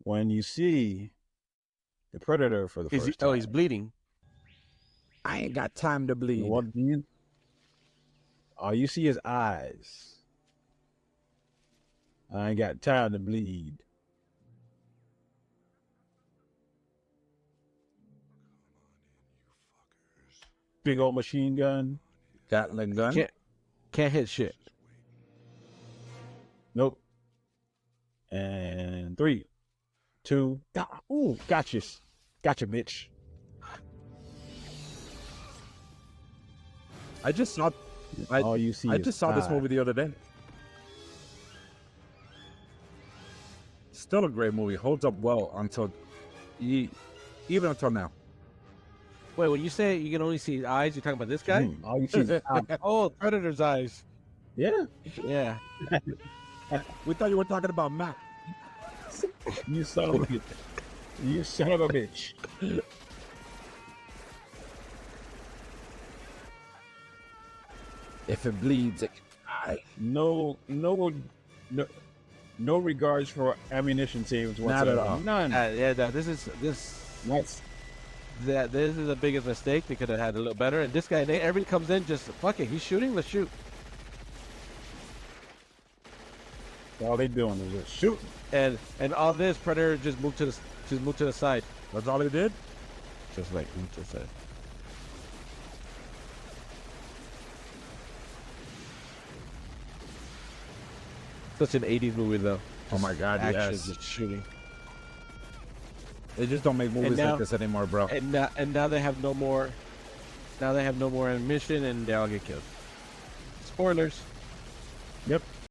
when you see the predator for the first time. Oh, he's bleeding. I ain't got time to bleed. What do you? All you see is eyes. I ain't got time to bleed. Big old machine gun. Gatling gun. Can't hit shit. Nope. And 3, 2. Ooh, gotcha, bitch. I just saw. All you see. I is just saw this eyes. movie the other day. Still a great movie. Holds up well until, even until now. Wait, when you say you can only see eyes, you're talking about this guy? All you see is eyes. Oh, Predator's eyes. Yeah. Yeah. We thought you were talking about Matt. You son of a bitch. You son of a bitch. If it bleeds, it can die. No regards for ammunition savings Not at whatsoever. all. None. This is That's the biggest mistake. They could have had a little better. And this guy, everybody comes in just fuck it. He's shooting. Let's shoot. all they doing is just shooting. And all this Predator just moved to the side. That's all he did. Just like moved to the side. Such an 80s movie though. Oh my God, Action, yes. just shooting. They just don't make movies now- like this anymore, bro. And now they have no more. Now they have no more ammunition, and they all get killed. Spoilers. Yep.